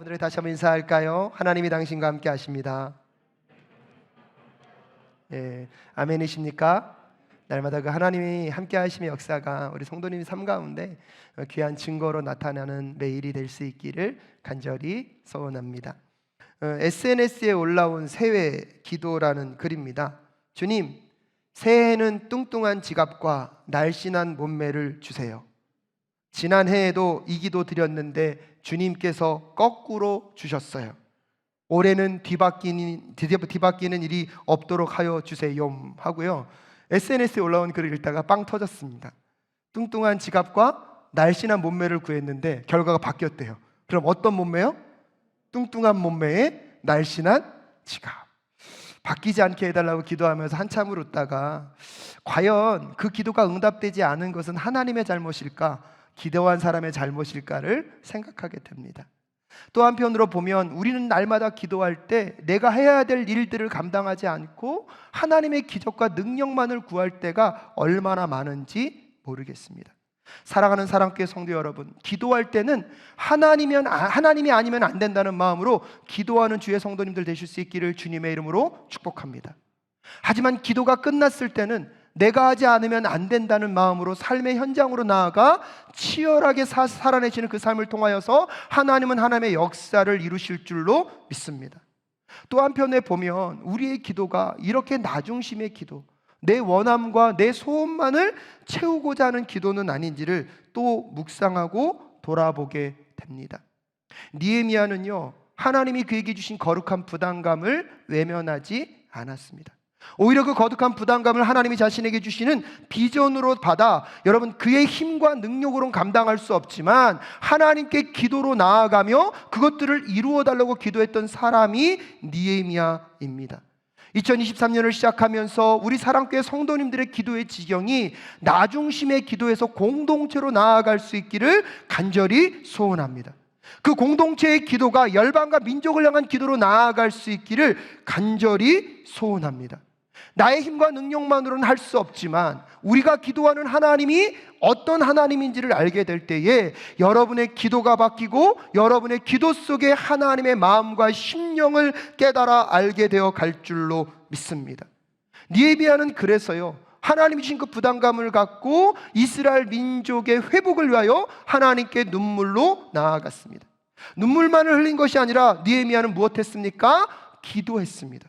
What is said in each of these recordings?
사람들을 다시 한번 인사할까요? 하나님이 당신과 함께 하십니다. 아멘이십니까? 날마다 그 하나님이 함께 하심의 역사가 우리 성도님 삶 가운데 귀한 증거로 나타나는 매일이 될 수 있기를 간절히 소원합니다. SNS에 올라온 새해 기도라는 글입니다. 주님, 새해에는 뚱뚱한 지갑과 날씬한 몸매를 주세요. 지난 해에도 이 기도 드렸는데 주님께서 거꾸로 주셨어요. 올해는 뒤바뀌는 일이 없도록 하여 주세요 하고요. SNS에 올라온 글을 읽다가 빵 터졌습니다. 뚱뚱한 지갑과 날씬한 몸매를 구했는데 결과가 바뀌었대요. 그럼 어떤 몸매요? 뚱뚱한 몸매에 날씬한 지갑. 바뀌지 않게 해달라고 기도하면서 한참을 웃다가 과연 그 기도가 응답되지 않은 것은 하나님의 잘못일까, 기도한 사람의 잘못일까를 생각하게 됩니다. 또 한편으로 보면 우리는 날마다 기도할 때 내가 해야 될 일들을 감당하지 않고 하나님의 기적과 능력만을 구할 때가 얼마나 많은지 모르겠습니다. 사랑하는 사랑교회 성도 여러분, 기도할 때는 하나님이 아니면 안 된다는 마음으로 기도하는 주의 성도님들 되실 수 있기를 주님의 이름으로 축복합니다. 하지만 기도가 끝났을 때는 내가 하지 않으면 안 된다는 마음으로 삶의 현장으로 나아가 치열하게 살아내시는 그 삶을 통하여서 하나님은 하나님의 역사를 이루실 줄로 믿습니다. 또 한편에 보면 우리의 기도가 이렇게 나중심의 기도, 내 원함과 내 소원만을 채우고자 하는 기도는 아닌지를 또 묵상하고 돌아보게 됩니다. 느헤미야는요, 하나님이 그에게 주신 거룩한 부담감을 외면하지 않았습니다. 오히려 그 거룩한 부담감을 하나님이 자신에게 주시는 비전으로 받아 여러분 그의 힘과 능력으로는 감당할 수 없지만 하나님께 기도로 나아가며 그것들을 이루어 달라고 기도했던 사람이 느헤미야입니다. 2023년을 시작하면서 우리 사랑교회 성도님들의 기도의 지경이 나중심의 기도에서 공동체로 나아갈 수 있기를 간절히 소원합니다. 그 공동체의 기도가 열방과 민족을 향한 기도로 나아갈 수 있기를 간절히 소원합니다. 나의 힘과 능력만으로는 할 수 없지만 우리가 기도하는 하나님이 어떤 하나님인지를 알게 될 때에 여러분의 기도가 바뀌고 여러분의 기도 속에 하나님의 마음과 심령을 깨달아 알게 되어 갈 줄로 믿습니다. 느헤미야는 그래서요, 하나님이 주신 그 부담감을 갖고 이스라엘 민족의 회복을 위하여 하나님께 눈물로 나아갔습니다. 눈물만을 흘린 것이 아니라 느헤미야는 무엇했습니까? 기도했습니다.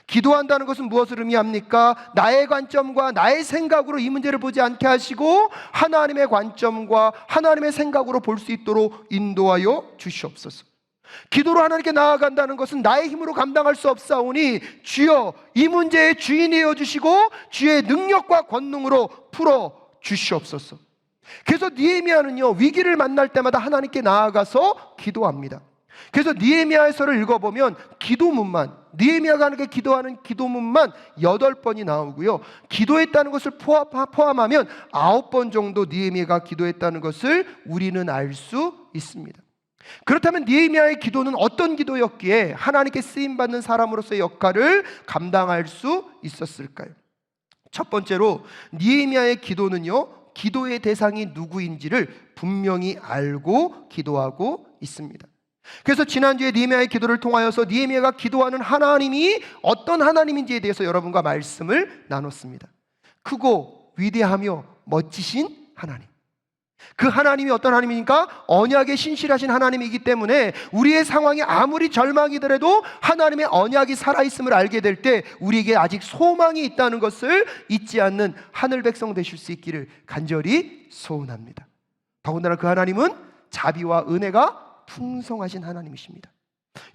기도한다는 것은 무엇을 의미합니까? 나의 관점과 나의 생각으로 이 문제를 보지 않게 하시고 하나님의 관점과 하나님의 생각으로 볼 수 있도록 인도하여 주시옵소서. 기도로 하나님께 나아간다는 것은 나의 힘으로 감당할 수 없사오니 주여 이 문제의 주인이어 주시고 주의 능력과 권능으로 풀어 주시옵소서. 그래서 느헤미야는요, 위기를 만날 때마다 하나님께 나아가서 기도합니다. 그래서 느헤미야서를 읽어보면 기도문만, 느헤미야가 하나님께 기도하는 기도문만 8번이 나오고요, 기도했다는 것을 포함하면 9번 정도 느헤미야가 기도했다는 것을 우리는 알 수 있습니다. 그렇다면 느헤미야의 기도는 어떤 기도였기에 하나님께 쓰임받는 사람으로서의 역할을 감당할 수 있었을까요? 첫 번째로 느헤미야의 기도는요, 기도의 대상이 누구인지를 분명히 알고 기도하고 있습니다. 그래서 지난주에 느헤미야의 기도를 통하여서 느헤미야가 기도하는 하나님이 어떤 하나님인지에 대해서 여러분과 말씀을 나눴습니다. 크고 위대하며 멋지신 하나님, 그 하나님이 어떤 하나님입니까? 언약에 신실하신 하나님이기 때문에 우리의 상황이 아무리 절망이더라도 하나님의 언약이 살아있음을 알게 될 때 우리에게 아직 소망이 있다는 것을 잊지 않는 하늘 백성 되실 수 있기를 간절히 소원합니다. 더군다나 그 하나님은 자비와 은혜가 풍성하신 하나님이십니다.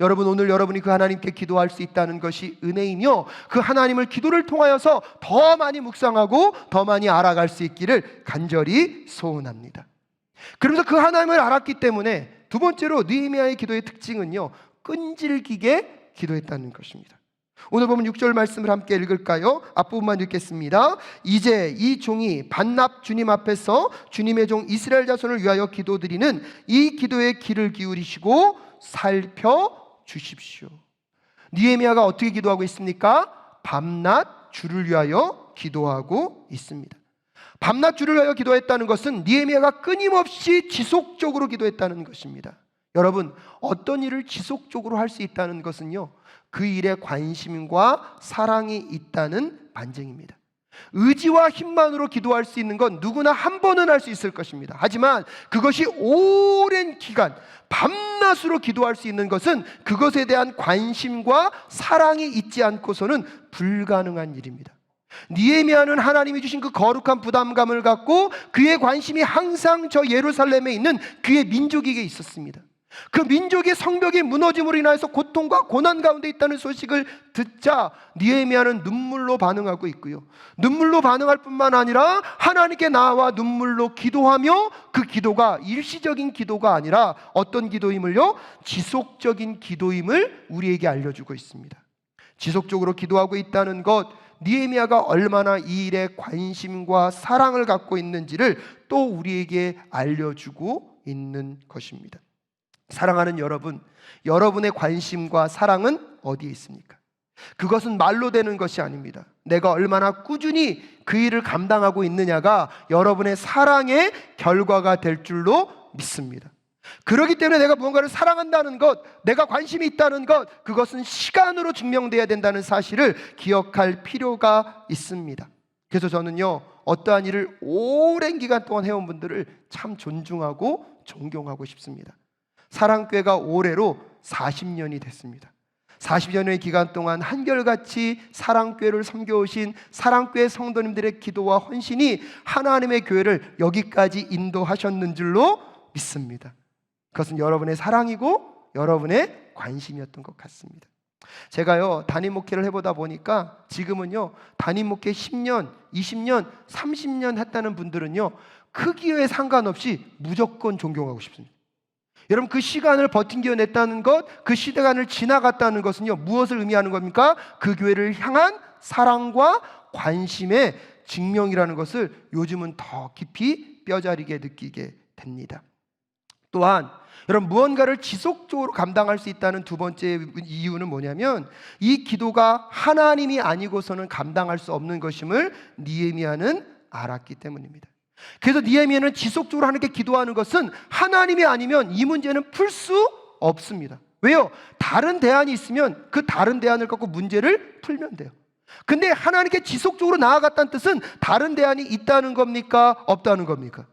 여러분, 오늘 여러분이 그 하나님께 기도할 수 있다는 것이 은혜이며 그 하나님을 기도를 통하여서 더 많이 묵상하고 더 많이 알아갈 수 있기를 간절히 소원합니다. 그러면서 그 하나님을 알았기 때문에 두 번째로 느헤미야의 기도의 특징은요, 끈질기게 기도했다는 것입니다. 오늘 보면 6절 말씀을 함께 읽을까요? 앞부분만 읽겠습니다. 이제 이 종이 반납 주님 앞에서 주님의 종 이스라엘 자손을 위하여 기도드리는 이 기도에 귀를 기울이시고 살펴주십시오. 느헤미야가 어떻게 기도하고 있습니까? 밤낮 주를 위하여 기도하고 있습니다. 밤낮 주를 위하여 기도했다는 것은 느헤미야가 끊임없이 지속적으로 기도했다는 것입니다. 여러분, 어떤 일을 지속적으로 할 수 있다는 것은요, 그 일에 관심과 사랑이 있다는 반증입니다. 의지와 힘만으로 기도할 수 있는 건 누구나 한 번은 할 수 있을 것입니다. 하지만 그것이 오랜 기간 밤낮으로 기도할 수 있는 것은 그것에 대한 관심과 사랑이 있지 않고서는 불가능한 일입니다. 느헤미야는 하나님이 주신 그 거룩한 부담감을 갖고 그의 관심이 항상 저 예루살렘에 있는 그의 민족에게 있었습니다. 그 민족의 성벽이 무너짐으로 인하여서 고통과 고난 가운데 있다는 소식을 듣자 느헤미야는 눈물로 반응하고 있고요, 눈물로 반응할 뿐만 아니라 하나님께 나와 눈물로 기도하며 그 기도가 일시적인 기도가 아니라 어떤 기도임을요? 지속적인 기도임을 우리에게 알려주고 있습니다. 지속적으로 기도하고 있다는 것, 느헤미야가 얼마나 이 일에 관심과 사랑을 갖고 있는지를 또 우리에게 알려주고 있는 것입니다. 사랑하는 여러분, 여러분의 관심과 사랑은 어디에 있습니까? 그것은 말로 되는 것이 아닙니다. 내가 얼마나 꾸준히 그 일을 감당하고 있느냐가 여러분의 사랑의 결과가 될 줄로 믿습니다. 그렇기 때문에 내가 무언가를 사랑한다는 것, 내가 관심이 있다는 것, 그것은 시간으로 증명되어야 된다는 사실을 기억할 필요가 있습니다. 그래서 저는요, 어떠한 일을 오랜 기간 동안 해온 분들을 참 존중하고 존경하고 싶습니다. 사랑교회가 올해로 40년이 됐습니다. 40년의 기간 동안 한결같이 사랑교회를 섬겨오신 사랑교회 성도님들의 기도와 헌신이 하나님의 교회를 여기까지 인도하셨는 줄로 믿습니다. 그것은 여러분의 사랑이고 여러분의 관심이었던 것 같습니다. 제가요, 담임 목회를 해보다 보니까 지금은요, 담임 목회 10년, 20년, 30년 했다는 분들은요, 크기에 상관없이 무조건 존경하고 싶습니다. 여러분, 그 시간을 버틴겨냈다는 것, 그 시간을 지나갔다는 것은요, 무엇을 의미하는 겁니까? 그 교회를 향한 사랑과 관심의 증명이라는 것을 요즘은 더 깊이 뼈저리게 느끼게 됩니다. 또한 여러분, 무언가를 지속적으로 감당할 수 있다는 두 번째 이유는 뭐냐면, 이 기도가 하나님이 아니고서는 감당할 수 없는 것임을 느헤미야는 알았기 때문입니다. 그래서 느헤미야는 지속적으로 하나님께 기도하는 것은 하나님이 아니면 이 문제는 풀 수 없습니다. 왜요? 다른 대안이 있으면 그 다른 대안을 갖고 문제를 풀면 돼요. 근데 하나님께 지속적으로 나아갔다는 뜻은 다른 대안이 있다는 겁니까? 없다는 겁니까?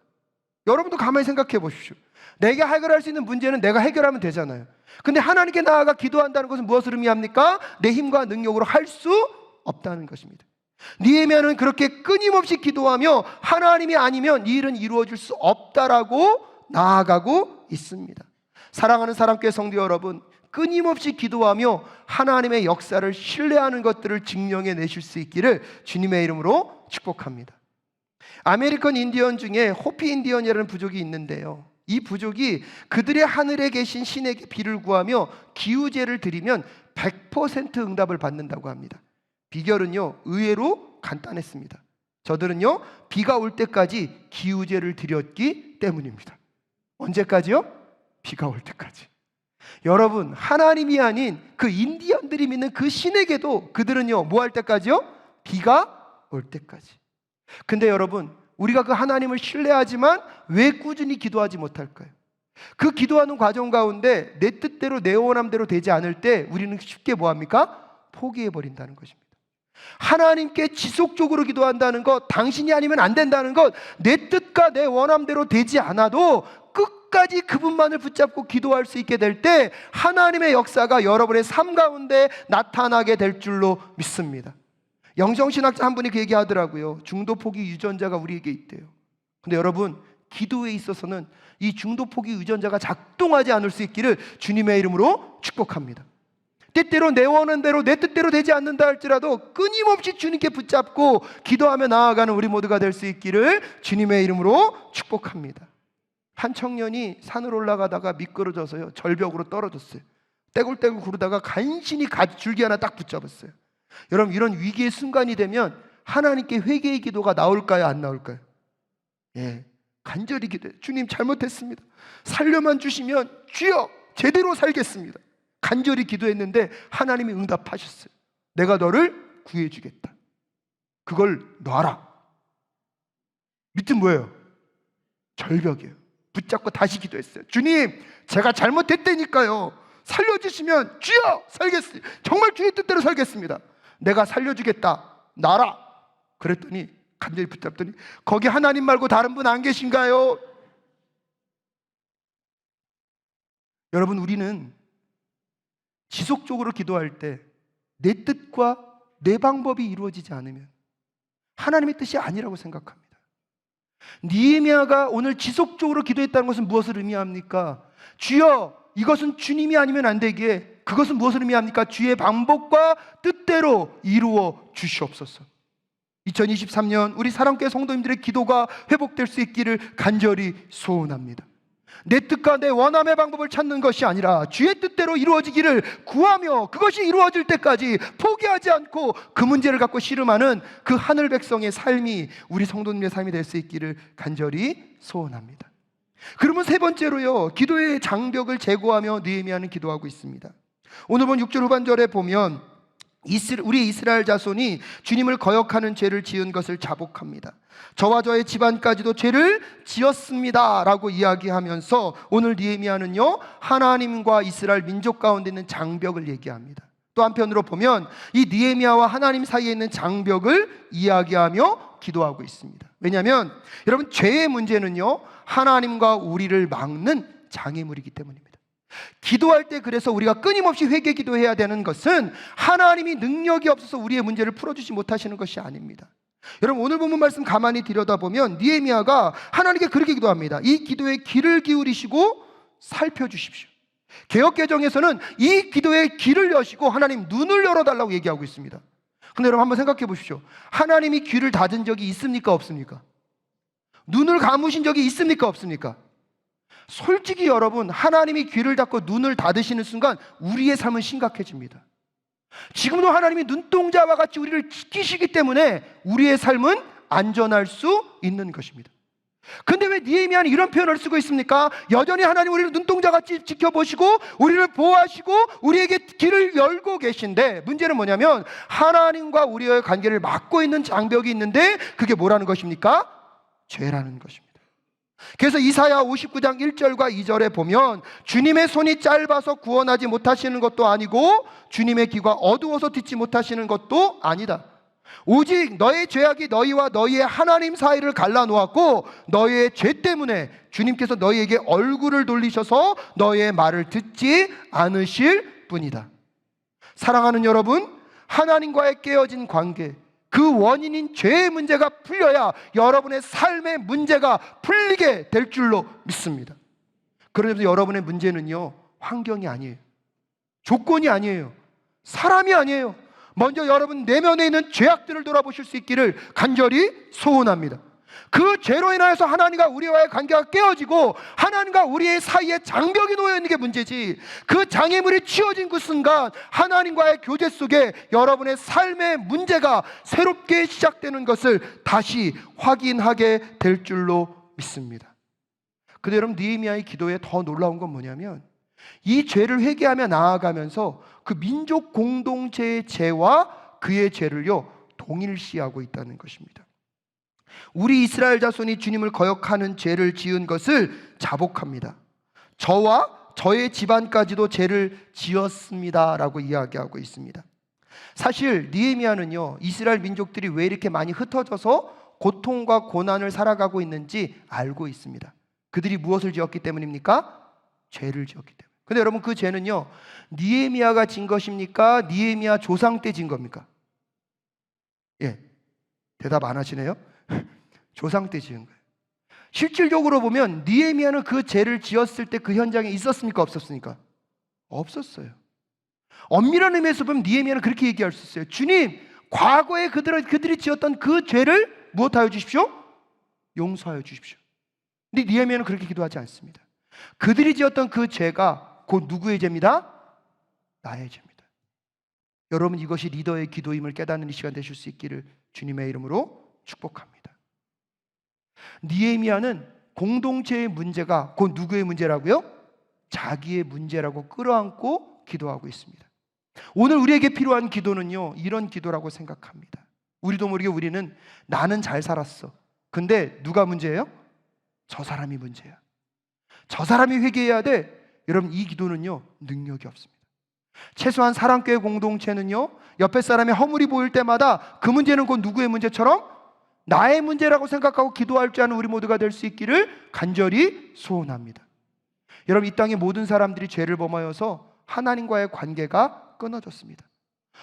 여러분도 가만히 생각해 보십시오. 내가 해결할 수 있는 문제는 내가 해결하면 되잖아요. 근데 하나님께 나아가 기도한다는 것은 무엇을 의미합니까? 내 힘과 능력으로 할 수 없다는 것입니다. 느헤미야는 그렇게 끊임없이 기도하며 하나님이 아니면 이 일은 이루어질 수 없다라고 나아가고 있습니다. 사랑하는 사랑교회 성도 여러분, 끊임없이 기도하며 하나님의 역사를 신뢰하는 것들을 증명해 내실 수 있기를 주님의 이름으로 축복합니다. 아메리칸 인디언 중에 호피 인디언이라는 부족이 있는데요, 이 부족이 그들의 하늘에 계신 신에게 비를 구하며 기우제를 드리면 100% 응답을 받는다고 합니다. 비결은요, 의외로 간단했습니다. 저들은요, 비가 올 때까지 기우제를 드렸기 때문입니다. 언제까지요? 비가 올 때까지. 여러분, 하나님이 아닌 그 인디언들이 믿는 그 신에게도 그들은요, 뭐 할 때까지요? 비가 올 때까지. 근데 여러분, 우리가 그 하나님을 신뢰하지만 왜 꾸준히 기도하지 못할까요? 그 기도하는 과정 가운데 내 뜻대로 내 원함대로 되지 않을 때 우리는 쉽게 뭐합니까? 포기해버린다는 것입니다. 하나님께 지속적으로 기도한다는 것, 당신이 아니면 안 된다는 것, 내 뜻과 내 원함대로 되지 않아도 끝까지 그분만을 붙잡고 기도할 수 있게 될 때 하나님의 역사가 여러분의 삶 가운데 나타나게 될 줄로 믿습니다. 영성신학자 한 분이 그 얘기하더라고요. 중도 포기 유전자가 우리에게 있대요. 근데 여러분, 기도에 있어서는 이 중도 포기 유전자가 작동하지 않을 수 있기를 주님의 이름으로 축복합니다. 때때로 내 원하는 대로 내 뜻대로 되지 않는다 할지라도 끊임없이 주님께 붙잡고 기도하며 나아가는 우리 모두가 될 수 있기를 주님의 이름으로 축복합니다. 한 청년이 산을 올라가다가 미끄러져서요, 절벽으로 떨어졌어요. 떼굴떼굴 구르다가 간신히 줄기 하나 딱 붙잡았어요. 여러분, 이런 위기의 순간이 되면 하나님께 회개의 기도가 나올까요, 안 나올까요? 예, 간절히 기도해요. 주님, 잘못했습니다. 살려만 주시면 주여 제대로 살겠습니다. 간절히 기도했는데 하나님이 응답하셨어요. 내가 너를 구해주겠다. 그걸 놔라. 밑은 뭐예요? 절벽이에요. 붙잡고 다시 기도했어요. 주님, 제가 잘못했다니까요. 살려주시면 주여 살겠습니다. 정말 주의 뜻대로 살겠습니다. 내가 살려주겠다. 나라. 그랬더니 간절히 붙잡더니 거기 하나님 말고 다른 분 안 계신가요? 여러분, 우리는 지속적으로 기도할 때 내 뜻과 내 방법이 이루어지지 않으면 하나님의 뜻이 아니라고 생각합니다. 느헤미야가 오늘 지속적으로 기도했다는 것은 무엇을 의미합니까? 주여, 이것은 주님이 아니면 안 되기에 그것은 무엇을 의미합니까? 주의 방법과 뜻대로 이루어 주시옵소서. 2023년 우리 사랑교회 성도님들의 기도가 회복될 수 있기를 간절히 소원합니다. 내 뜻과 내 원함의 방법을 찾는 것이 아니라 주의 뜻대로 이루어지기를 구하며 그것이 이루어질 때까지 포기하지 않고 그 문제를 갖고 씨름하는 그 하늘 백성의 삶이 우리 성도님의 삶이 될 수 있기를 간절히 소원합니다. 그러면 세 번째로요, 기도의 장벽을 제거하며 느헤미야는 기도하고 있습니다. 오늘 본 6절 후반절에 보면 우리 이스라엘 자손이 주님을 거역하는 죄를 지은 것을 자복합니다. 저와 저의 집안까지도 죄를 지었습니다 라고 이야기하면서 오늘 느헤미야는요, 하나님과 이스라엘 민족 가운데 있는 장벽을 얘기합니다. 또 한편으로 보면 이 느헤미야와 하나님 사이에 있는 장벽을 이야기하며 기도하고 있습니다. 왜냐하면 여러분, 죄의 문제는요, 하나님과 우리를 막는 장애물이기 때문입니다. 기도할 때 그래서 우리가 끊임없이 회개 기도해야 되는 것은 하나님이 능력이 없어서 우리의 문제를 풀어주지 못하시는 것이 아닙니다. 여러분, 오늘 본문 말씀 가만히 들여다보면 느헤미야가 하나님께 그렇게 기도합니다. 이 기도에 귀를 기울이시고 살펴주십시오. 개역개정에서는 이 기도에 귀를 여시고 하나님 눈을 열어달라고 얘기하고 있습니다. 근데 여러분, 한번 생각해 보십시오. 하나님이 귀를 닫은 적이 있습니까 없습니까? 눈을 감으신 적이 있습니까 없습니까? 솔직히 여러분, 하나님이 귀를 닫고 눈을 닫으시는 순간 우리의 삶은 심각해집니다. 지금도 하나님이 눈동자와 같이 우리를 지키시기 때문에 우리의 삶은 안전할 수 있는 것입니다. 근데 왜 느헤미야는 이런 표현을 쓰고 있습니까? 여전히 하나님 우리를 눈동자같이 지켜보시고 우리를 보호하시고 우리에게 길을 열고 계신데, 문제는 뭐냐면 하나님과 우리의 관계를 막고 있는 장벽이 있는데 그게 뭐라는 것입니까? 죄라는 것입니다. 그래서 이사야 59장 1절과 2절에 보면 주님의 손이 짧아서 구원하지 못하시는 것도 아니고 주님의 귀가 어두워서 듣지 못하시는 것도 아니다. 오직 너의 죄악이 너희와 너희의 하나님 사이를 갈라놓았고 너희의 죄 때문에 주님께서 너희에게 얼굴을 돌리셔서 너희의 말을 듣지 않으실 뿐이다. 사랑하는 여러분, 하나님과의 깨어진 관계, 그 원인인 죄의 문제가 풀려야 여러분의 삶의 문제가 풀리게 될 줄로 믿습니다. 그러면서 여러분의 문제는요, 환경이 아니에요, 조건이 아니에요, 사람이 아니에요. 먼저 여러분 내면에 있는 죄악들을 돌아보실 수 있기를 간절히 소원합니다. 그 죄로 인하여서 하나님과 우리와의 관계가 깨어지고 하나님과 우리의 사이에 장벽이 놓여 있는 게 문제지, 그 장애물이 치워진 그 순간 하나님과의 교제 속에 여러분의 삶의 문제가 새롭게 시작되는 것을 다시 확인하게 될 줄로 믿습니다. 근데 여러분, 느헤미야의 기도에 더 놀라운 건 뭐냐면 이 죄를 회개하며 나아가면서 그 민족 공동체의 죄와 그의 죄를요 동일시하고 있다는 것입니다. 우리 이스라엘 자손이 주님을 거역하는 죄를 지은 것을 자복합니다. 저와 저의 집안까지도 죄를 지었습니다 라고 이야기하고 있습니다. 사실 느헤미야는요, 이스라엘 민족들이 왜 이렇게 많이 흩어져서 고통과 고난을 살아가고 있는지 알고 있습니다. 그들이 무엇을 지었기 때문입니까? 죄를 지었기 때문에. 근데 여러분, 그 죄는요, 느헤미야가 진 것입니까? 느헤미야 조상 때 진 겁니까? 예, 대답 안 하시네요. 조상 때 지은 거예요. 실질적으로 보면 느헤미야는 그 죄를 지었을 때 그 현장에 있었습니까 없었습니까? 없었어요. 엄밀한 의미에서 보면 느헤미야는 그렇게 얘기할 수 있어요. 주님, 과거에 그들이 지었던 그 죄를 무엇하여 주십시오? 용서하여 주십시오. 근데 느헤미야는 그렇게 기도하지 않습니다. 그들이 지었던 그 죄가 곧 누구의 죄입니다? 나의 죄입니다. 여러분, 이것이 리더의 기도임을 깨닫는 이 시간 되실 수 있기를 주님의 이름으로 축복합니다. 느헤미야는 공동체의 문제가 곧 누구의 문제라고요? 자기의 문제라고 끌어안고 기도하고 있습니다. 오늘 우리에게 필요한 기도는요, 이런 기도라고 생각합니다. 우리도 모르게 우리는 나는 잘 살았어, 근데 누가 문제예요? 저 사람이 문제야. 저 사람이 회개해야 돼. 여러분, 이 기도는요, 능력이 없습니다. 최소한 사랑교회 공동체는요, 옆에 사람이 허물이 보일 때마다 그 문제는 곧 누구의 문제처럼 나의 문제라고 생각하고 기도할 줄 아는 우리 모두가 될 수 있기를 간절히 소원합니다. 여러분, 이 땅의 모든 사람들이 죄를 범하여서 하나님과의 관계가 끊어졌습니다.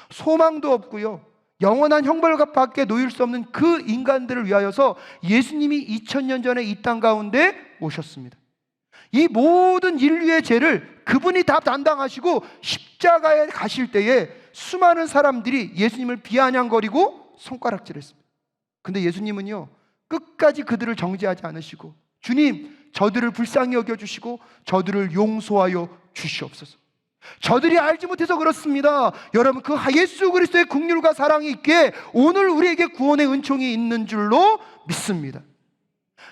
소망도 없고요, 영원한 형벌받게 놓일 수 없는 그 인간들을 위하여서 예수님이 2000년 전에 이 땅 가운데 오셨습니다. 이 모든 인류의 죄를 그분이 다 담당하시고 십자가에 가실 때에 수많은 사람들이 예수님을 비아냥거리고 손가락질했습니다. 근데 예수님은요, 끝까지 그들을 정죄하지 않으시고, 주님, 저들을 불쌍히 여겨주시고 저들을 용서하여 주시옵소서. 저들이 알지 못해서 그렇습니다. 여러분, 그 예수 그리스도의 긍휼과 사랑이 있기에 오늘 우리에게 구원의 은총이 있는 줄로 믿습니다.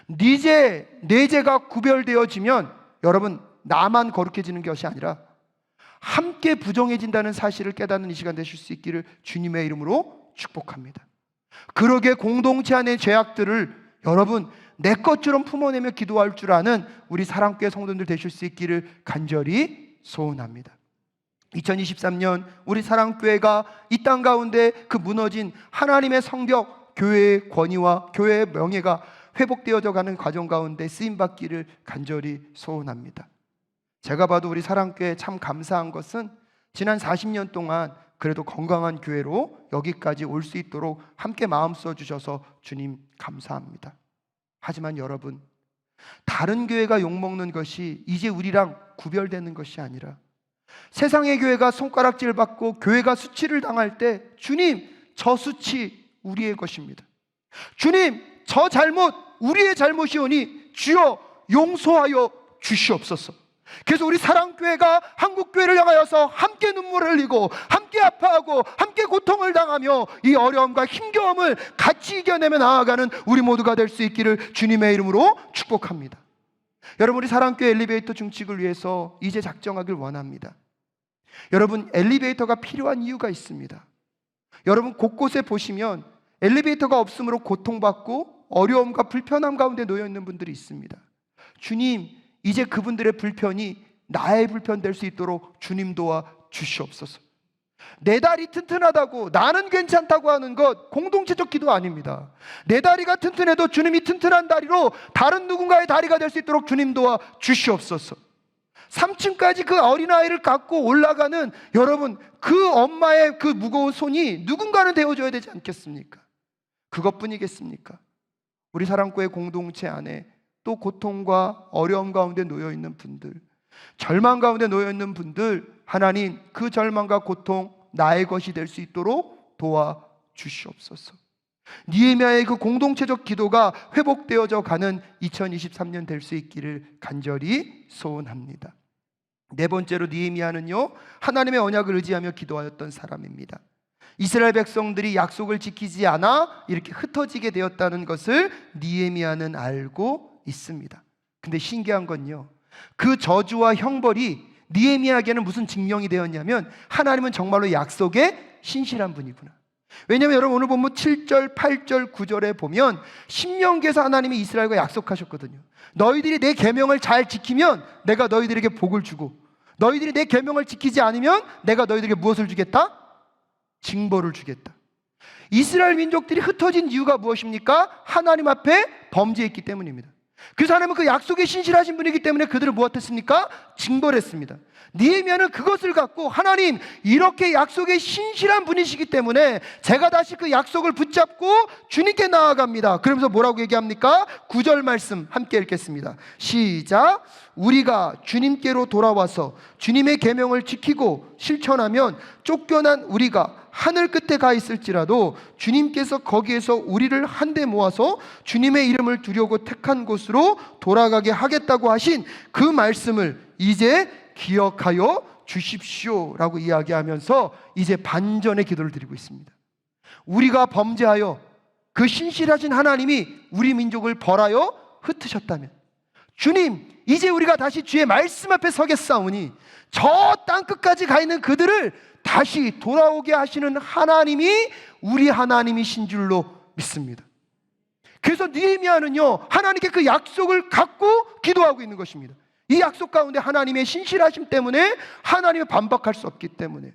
내 죄가 구별되어지면 여러분, 나만 거룩해지는 것이 아니라 함께 부정해진다는 사실을 깨닫는 이 시간 되실 수 있기를 주님의 이름으로 축복합니다. 그러게 공동체 안의 죄악들을 여러분, 내 것처럼 품어내며 기도할 줄 아는 우리 사랑교회 성도들 되실 수 있기를 간절히 소원합니다. 2023년 우리 사랑교회가 이 땅 가운데 그 무너진 하나님의 성벽, 교회의 권위와 교회의 명예가 회복되어져 가는 과정 가운데 쓰임받기를 간절히 소원합니다. 제가 봐도 우리 사랑교회 참 감사한 것은 지난 40년 동안 그래도 건강한 교회로 여기까지 올 수 있도록 함께 마음 써주셔서 주님 감사합니다. 하지만 여러분, 다른 교회가 욕먹는 것이 이제 우리랑 구별되는 것이 아니라 세상의 교회가 손가락질 받고 교회가 수치를 당할 때 주님, 저 수치 우리의 것입니다. 주님, 저 잘못 우리의 잘못이오니 주여 용서하여 주시옵소서. 그래서 우리 사랑교회가 한국교회를 향하여서 함께 눈물을 흘리고 함께 아파하고 함께 고통을 당하며 이 어려움과 힘겨움을 같이 이겨내며 나아가는 우리 모두가 될 수 있기를 주님의 이름으로 축복합니다. 여러분, 우리 사랑교회 엘리베이터 증축을 위해서 이제 작정하길 원합니다. 여러분, 엘리베이터가 필요한 이유가 있습니다. 여러분, 곳곳에 보시면 엘리베이터가 없으므로 고통받고 어려움과 불편함 가운데 놓여 있는 분들이 있습니다. 주님, 이제 그분들의 불편이 나의 불편 될 수 있도록 주님 도와 주시옵소서. 내 다리 튼튼하다고 나는 괜찮다고 하는 것 공동체적 기도 아닙니다. 내 다리가 튼튼해도 주님이 튼튼한 다리로 다른 누군가의 다리가 될 수 있도록 주님 도와 주시옵소서. 3층까지 그 어린아이를 갖고 올라가는 여러분, 그 엄마의 그 무거운 손이 누군가는 되어줘야 되지 않겠습니까? 그것뿐이겠습니까? 우리 사랑교회 공동체 안에 또 고통과 어려움 가운데 놓여있는 분들, 절망 가운데 놓여있는 분들, 하나님 그 절망과 고통 나의 것이 될 수 있도록 도와주시옵소서. 느헤미야의 그 공동체적 기도가 회복되어져 가는 2023년 될 수 있기를 간절히 소원합니다. 네 번째로 느헤미야는요, 하나님의 언약을 의지하며 기도하였던 사람입니다. 이스라엘 백성들이 약속을 지키지 않아 이렇게 흩어지게 되었다는 것을 느헤미야는 알고 있습니다. 근데 신기한 건요, 그 저주와 형벌이 느헤미야에게는 무슨 증명이 되었냐면 하나님은 정말로 약속에 신실한 분이구나. 왜냐하면 여러분, 오늘 보면 7절, 8절, 9절에 보면 신명기에서 하나님이 이스라엘과 약속하셨거든요. 너희들이 내 계명을 잘 지키면 내가 너희들에게 복을 주고, 너희들이 내 계명을 지키지 않으면 내가 너희들에게 무엇을 주겠다? 징벌을 주겠다. 이스라엘 민족들이 흩어진 이유가 무엇입니까? 하나님 앞에 범죄했기 때문입니다. 그 사람은 그 약속에 신실하신 분이기 때문에 그들을 무엇했습니까? 징벌했습니다. 느헤미야는 그것을 갖고 하나님, 이렇게 약속에 신실한 분이시기 때문에 제가 다시 그 약속을 붙잡고 주님께 나아갑니다. 그러면서 뭐라고 얘기합니까? 9절 말씀 함께 읽겠습니다. 시작. 우리가 주님께로 돌아와서 주님의 계명을 지키고 실천하면 쫓겨난 우리가 하늘 끝에 가 있을지라도 주님께서 거기에서 우리를 한데 모아서 주님의 이름을 두려고 택한 곳으로 돌아가게 하겠다고 하신 그 말씀을 이제 기억하여 주십시오 라고 이야기하면서 이제 반전의 기도를 드리고 있습니다. 우리가 범죄하여 그 신실하신 하나님이 우리 민족을 벌하여 흩으셨다면, 주님, 이제 우리가 다시 주의 말씀 앞에 서겠사오니 저 땅끝까지 가 있는 그들을 다시 돌아오게 하시는 하나님이 우리 하나님이신 줄로 믿습니다. 그래서 느헤미야는요, 하나님께 그 약속을 갖고 기도하고 있는 것입니다. 이 약속 가운데 하나님의 신실하심 때문에 하나님을 반박할 수 없기 때문에,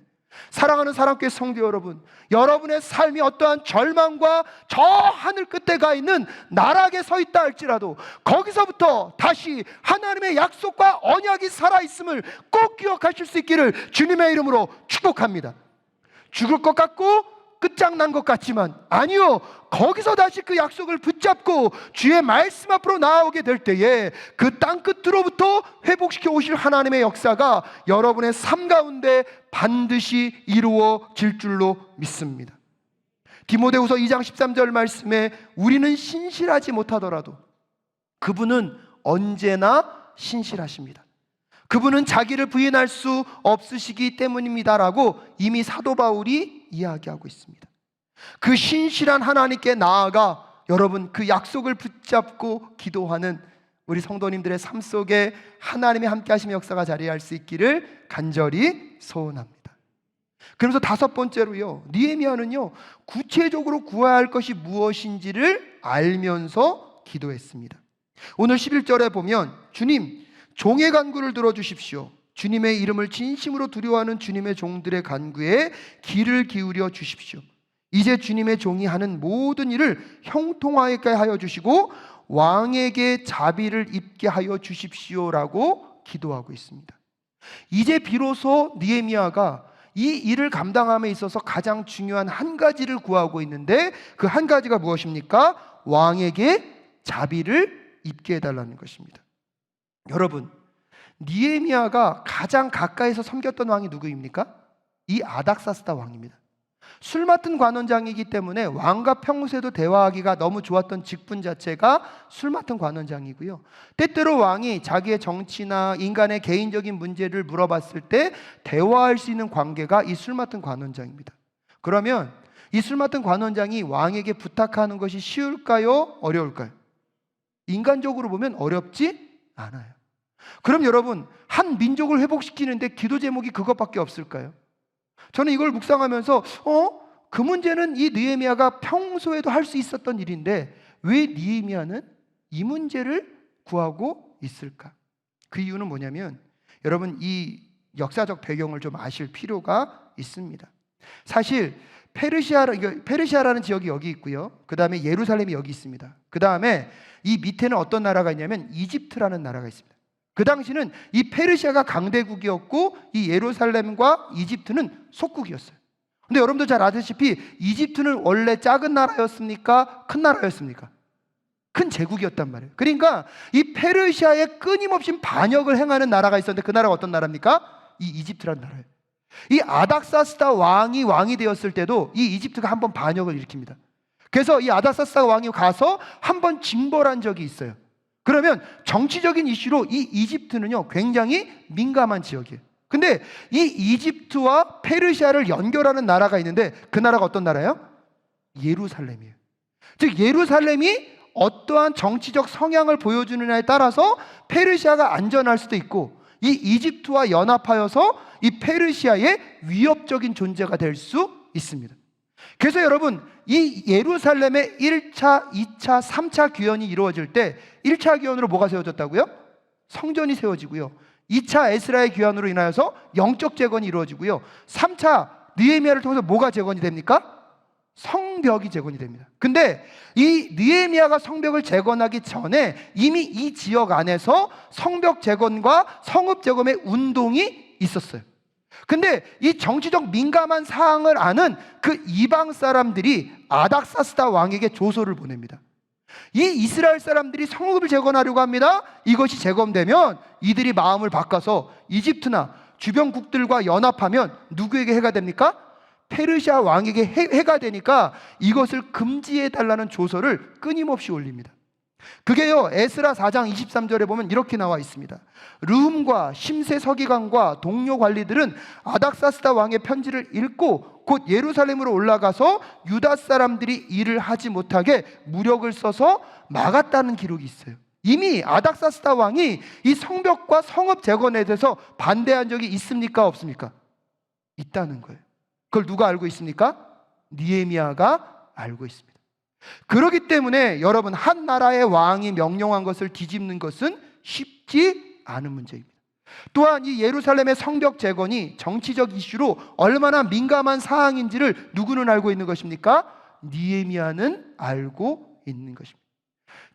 사랑하는 사랑교회 성도 여러분, 여러분의 삶이 어떠한 절망과 저 하늘 끝에 가 있는 나락에 서 있다 할지라도 거기서부터 다시 하나님의 약속과 언약이 살아있음을 꼭 기억하실 수 있기를 주님의 이름으로 축복합니다. 죽을 것 같고 끝장난 것 같지만 아니요, 거기서 다시 그 약속을 붙잡고 주의 말씀 앞으로 나아오게 될 때에 그 땅 끝으로부터 회복시켜 오실 하나님의 역사가 여러분의 삶 가운데 반드시 이루어질 줄로 믿습니다. 디모데후서 2장 13절 말씀에 우리는 신실하지 못하더라도 그분은 언제나 신실하십니다. 그분은 자기를 부인할 수 없으시기 때문입니다라고 이미 사도 바울이 이야기하고 있습니다. 그 신실한 하나님께 나아가 여러분 그 약속을 붙잡고 기도하는 우리 성도님들의 삶 속에 하나님의 함께 하심의 역사가 자리할 수 있기를 간절히 소원합니다. 그러면서 다섯 번째로요, 느헤미야는요 구체적으로 구해야 할 것이 무엇인지를 알면서 기도했습니다. 오늘 11절에 보면 주님, 종의 간구를 들어주십시오. 주님의 이름을 진심으로 두려워하는 주님의 종들의 간구에 귀를 기울여 주십시오. 이제 주님의 종이 하는 모든 일을 형통하게 하여 주시고 왕에게 자비를 입게 하여 주십시오라고 기도하고 있습니다. 이제 비로소 느헤미야가 이 일을 감당함에 있어서 가장 중요한 한 가지를 구하고 있는데 그 한 가지가 무엇입니까? 왕에게 자비를 입게 해달라는 것입니다. 여러분, 느헤미야가 가장 가까이서 섬겼던 왕이 누구입니까? 이 아닥사스다 왕입니다. 술 맡은 관원장이기 때문에 왕과 평소에도 대화하기가 너무 좋았던 직분 자체가 술 맡은 관원장이고요, 때때로 왕이 자기의 정치나 인간의 개인적인 문제를 물어봤을 때 대화할 수 있는 관계가 이 술 맡은 관원장입니다. 그러면 이 술 맡은 관원장이 왕에게 부탁하는 것이 쉬울까요? 어려울까요? 인간적으로 보면 어렵지 않아요. 그럼 여러분, 한 민족을 회복시키는데 기도 제목이 그것밖에 없을까요? 저는 이걸 묵상하면서 그 문제는 이 느헤미야가 평소에도 할 수 있었던 일인데 왜 느헤미야는 이 문제를 구하고 있을까? 그 이유는 뭐냐면, 여러분 이 역사적 배경을 좀 아실 필요가 있습니다. 사실 페르시아라는 지역이 여기 있고요, 그 다음에 예루살렘이 여기 있습니다. 그 다음에 이 밑에는 어떤 나라가 있냐면 이집트라는 나라가 있습니다. 그 당시는 이 페르시아가 강대국이었고 이 예루살렘과 이집트는 속국이었어요. 근데 여러분도 잘 아시다시피 이집트는 원래 작은 나라였습니까? 큰 나라였습니까? 큰 제국이었단 말이에요. 그러니까 이 페르시아에 끊임없이 반역을 행하는 나라가 있었는데 그 나라가 어떤 나라입니까? 이 이집트라는 나라예요. 이 아닥사스다 왕이 되었을 때도 이 이집트가 한번 반역을 일으킵니다. 그래서 이 아닥사스다 왕이 가서 한번 징벌한 적이 있어요. 그러면 정치적인 이슈로 이 이집트는요 굉장히 민감한 지역이에요. 근데 이 이집트와 페르시아를 연결하는 나라가 있는데 그 나라가 어떤 나라예요? 예루살렘이에요. 즉 예루살렘이 어떠한 정치적 성향을 보여주느냐에 따라서 페르시아가 안전할 수도 있고 이 이집트와 연합하여서 이 페르시아의 위협적인 존재가 될 수 있습니다. 그래서 여러분 이 예루살렘의 1차, 2차, 3차 귀환이 이루어질 때 1차 귀환으로 뭐가 세워졌다고요? 성전이 세워지고요, 2차 에스라의 귀환으로 인하여서 영적 재건이 이루어지고요, 3차 느헤미야를 통해서 뭐가 재건이 됩니까? 성벽이 재건이 됩니다. 근데 이 느헤미야가 성벽을 재건하기 전에 이미 이 지역 안에서 성벽 재건과 성읍 재건의 운동이 있었어요. 근데 이 정치적 민감한 사항을 아는 그 이방 사람들이 아닥사스다 왕에게 조서를 보냅니다. 이 이스라엘 사람들이 성읍을 재건하려고 합니다. 이것이 재건되면 이들이 마음을 바꿔서 이집트나 주변국들과 연합하면 누구에게 해가 됩니까? 페르시아 왕에게 해가 되니까 이것을 금지해달라는 조서를 끊임없이 올립니다. 그게요 에스라 4장 23절에 보면 이렇게 나와 있습니다. 르훔과 심세 서기관과 동료 관리들은 아닥사스다 왕의 편지를 읽고 곧 예루살렘으로 올라가서 유다 사람들이 일을 하지 못하게 무력을 써서 막았다는 기록이 있어요. 이미 아닥사스다 왕이 이 성벽과 성읍 재건에 대해서 반대한 적이 있습니까? 없습니까? 있다는 거예요. 그걸 누가 알고 있습니까? 느헤미야가 알고 있습니다. 그렇기 때문에 여러분 한 나라의 왕이 명령한 것을 뒤집는 것은 쉽지 않은 문제입니다. 또한 이 예루살렘의 성벽 재건이 정치적 이슈로 얼마나 민감한 사항인지를 누구는 알고 있는 것입니까? 느헤미야는 알고 있는 것입니다.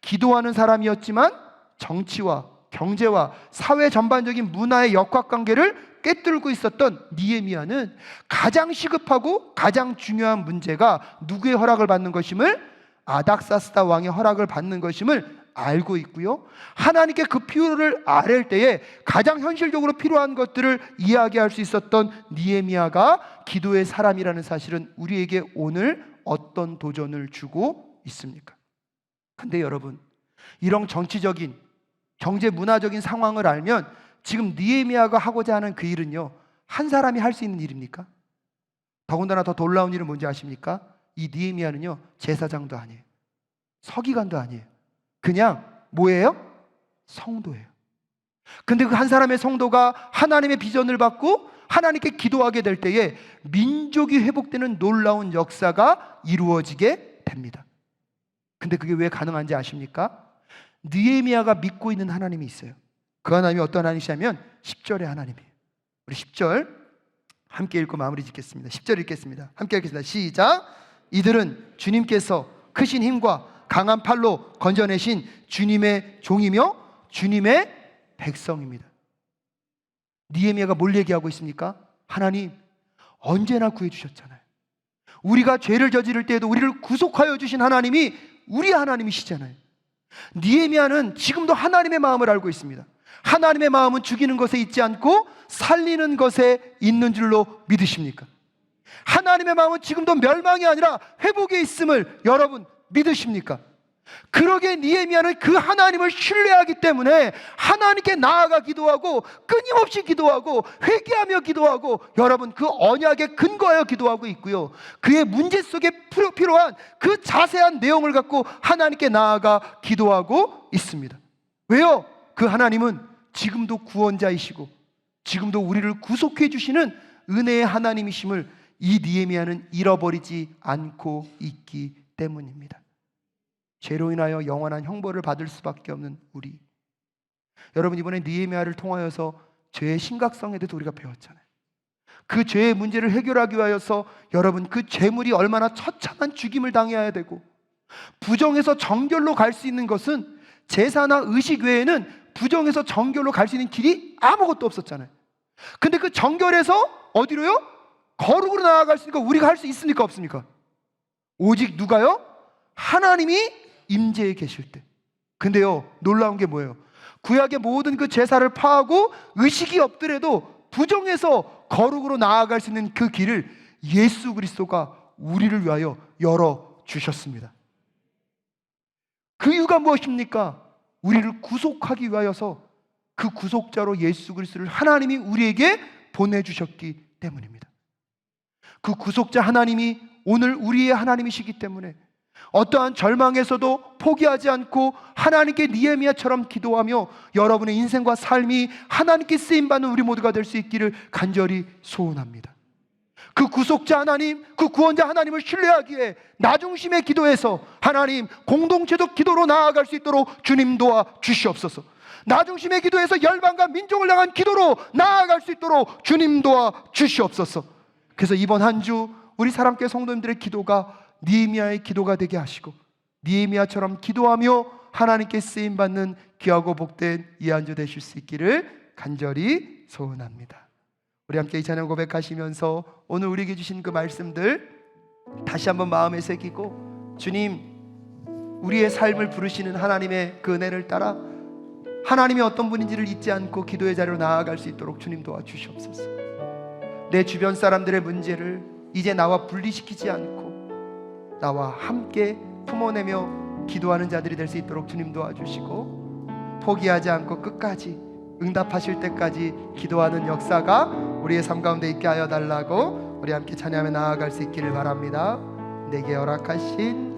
기도하는 사람이었지만 정치와 경제와 사회 전반적인 문화의 역학관계를 꿰뚫고 있었던 느헤미야는 가장 시급하고 가장 중요한 문제가 누구의 허락을 받는 것임을, 아닥사스다 왕의 허락을 받는 것임을 알고 있고요, 하나님께 그 필요를 아뢰을 때에 가장 현실적으로 필요한 것들을 이야기할 수 있었던 느헤미야가 기도의 사람이라는 사실은 우리에게 오늘 어떤 도전을 주고 있습니까? 근데 여러분, 이런 정치적인 경제 문화적인 상황을 알면 지금 느헤미야가 하고자 하는 그 일은요, 한 사람이 할 수 있는 일입니까? 더군다나 더 놀라운 일은 뭔지 아십니까? 이 느헤미야는요, 제사장도 아니에요, 서기관도 아니에요. 그냥 뭐예요? 성도예요. 근데 그 한 사람의 성도가 하나님의 비전을 받고 하나님께 기도하게 될 때에 민족이 회복되는 놀라운 역사가 이루어지게 됩니다. 근데 그게 왜 가능한지 아십니까? 느헤미야가 믿고 있는 하나님이 있어요. 그 하나님이 어떤 하나님이시냐면 10절의 하나님이에요. 우리 10절 함께 읽고 마무리 짓겠습니다. 10절 읽겠습니다. 함께 읽겠습니다. 시작. 이들은 주님께서 크신 힘과 강한 팔로 건져내신 주님의 종이며 주님의 백성입니다. 느헤미야가 뭘 얘기하고 있습니까? 하나님, 언제나 구해주셨잖아요. 우리가 죄를 저지를 때에도 우리를 구속하여 주신 하나님이 우리 하나님이시잖아요. 느헤미야는 지금도 하나님의 마음을 알고 있습니다. 하나님의 마음은 죽이는 것에 있지 않고 살리는 것에 있는 줄로 믿으십니까? 하나님의 마음은 지금도 멸망이 아니라 회복에 있음을 여러분 믿으십니까? 그러기에 느헤미야는 그 하나님을 신뢰하기 때문에 하나님께 나아가 기도하고 끊임없이 기도하고 회개하며 기도하고 여러분 그 언약에 근거하여 기도하고 있고요, 그의 문제 속에 필요한 그 자세한 내용을 갖고 하나님께 나아가 기도하고 있습니다. 왜요? 그 하나님은 지금도 구원자이시고 지금도 우리를 구속해 주시는 은혜의 하나님이심을 이 느헤미야는 잃어버리지 않고 있기 때문입니다. 죄로 인하여 영원한 형벌을 받을 수밖에 없는 우리, 여러분 이번에 느헤미야를 통하여서 죄의 심각성에 대해서 우리가 배웠잖아요. 그 죄의 문제를 해결하기 위하여서 여러분 그 죄물이 얼마나 처참한 죽임을 당해야 되고, 부정에서 정결로 갈 수 있는 것은 제사나 의식 외에는 부정에서 정결로 갈 수 있는 길이 아무것도 없었잖아요. 근데 그 정결에서 어디로요? 거룩으로 나아갈 수 있으니까 우리가 할 수 있습니까? 없습니까? 오직 누가요? 하나님이 임재에 계실 때. 근데요, 놀라운 게 뭐예요? 구약의 모든 그 제사를 파하고 의식이 없더라도 부정에서 거룩으로 나아갈 수 있는 그 길을 예수 그리스도가 우리를 위하여 열어주셨습니다. 그 이유가 무엇입니까? 우리를 구속하기 위하여서 그 구속자로 예수 그리스도를 하나님이 우리에게 보내주셨기 때문입니다. 그 구속자 하나님이 오늘 우리의 하나님이시기 때문에 어떠한 절망에서도 포기하지 않고 하나님께 느헤미야처럼 기도하며 여러분의 인생과 삶이 하나님께 쓰임받는 우리 모두가 될 수 있기를 간절히 소원합니다. 그 구속자 하나님, 그 구원자 하나님을 신뢰하기에 나중심의 기도에서 하나님 공동체적 기도로 나아갈 수 있도록 주님 도와 주시옵소서. 나중심의 기도에서 열방과 민족을 향한 기도로 나아갈 수 있도록 주님 도와 주시옵소서. 그래서 이번 한 주 우리 사랑교회 성도님들의 기도가 느헤미야의 기도가 되게 하시고 느헤미야처럼 기도하며 하나님께 쓰임받는 귀하고 복된 이 한 주 되실 수 있기를 간절히 소원합니다. 우리 함께 이 찬양 고백하시면서 오늘 우리에게 주신 그 말씀들 다시 한번 마음에 새기고, 주님, 우리의 삶을 부르시는 하나님의 그 은혜를 따라 하나님이 어떤 분인지를 잊지 않고 기도의 자리로 나아갈 수 있도록 주님 도와주시옵소서. 내 주변 사람들의 문제를 이제 나와 분리시키지 않고 나와 함께 품어내며 기도하는 자들이 될 수 있도록 주님 도와주시고, 포기하지 않고 끝까지 응답하실 때까지 기도하는 역사가 우리의 삶 가운데 있게 하여 달라고 우리 함께 찬양하며 나아갈 수 있기를 바랍니다. 내게 허락하신